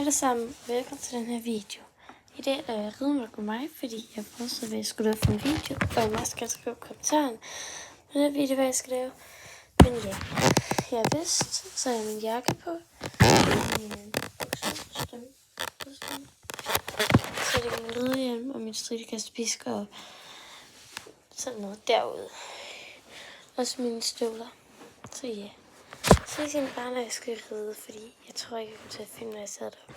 alle sammen, velkommen til den her video. I dag er jeg rimelig med mig, fordi jeg prøvede, at jeg skulle lave en video, og jeg må også gerne skrive kommentaren på den video, hvad jeg skal lave. Men ja, jeg er vist, så har jeg min jakke på, min så det er min ridehjelm og min strikkekastepisk og sådan noget derude. Også mine støvler. Så ja. Så jeg siger bare, når jeg skal ride, fordi jeg tror ikke, jeg kommer til at finde, når jeg sidder deroppe.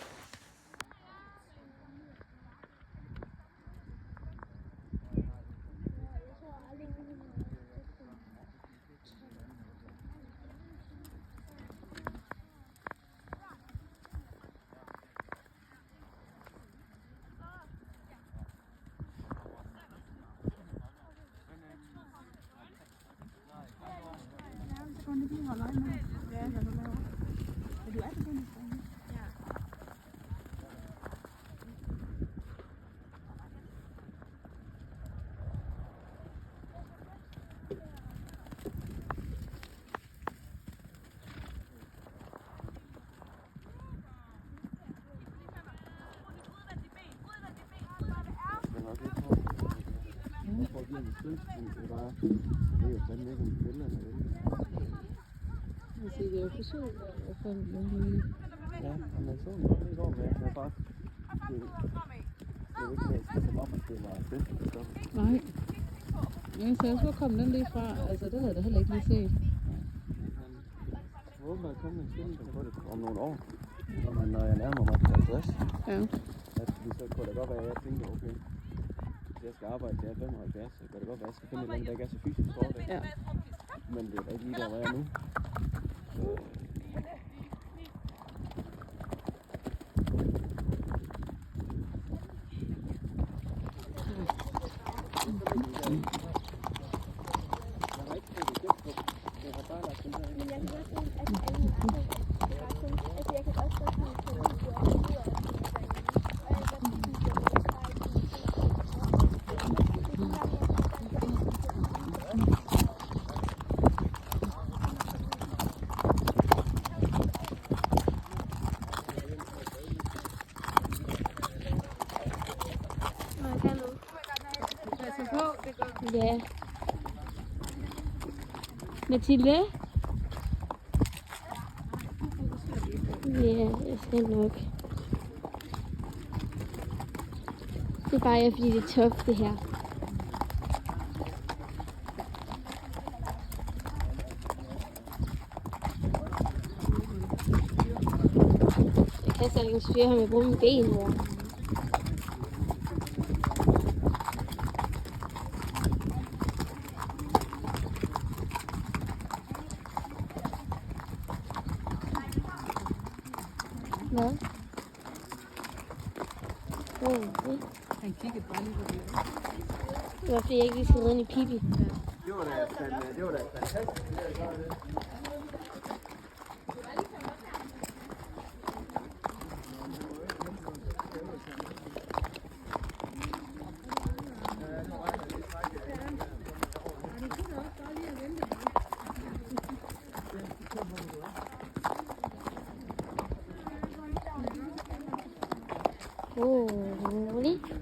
Det er jo forsøg at få en ja, men så det går med, jeg bare det er ikke helt som om, at det var fedt. Nej. Jeg synes, hvor kom den lige fra? Altså, det havde jeg da heller ikke lige set. Jeg håber, at jeg kommer en film på det om nogle år, når jeg nærmer mig 50. Ja. Fordi så kunne det godt være, at jeg tænker, okay, hvis jeg skal arbejde til jeg er 75, så kan det godt være, at jeg skal finde et eller andet, der ikke er så fysisk hårdt. Ja. Men det er da ikke lige der, hvor jeg er nu. Ja. Mathilde? Ja, jeg skal nok. Det er bare fordi det er tough, det her. Jeg kan sagtens styre ham, jeg bruger mine ben, mor. Hvad? Han kiggede bare lige på det. Det var fordi jeg ikke lige skulle ride ind i Pippi. Det var da fantastisk. Rolig.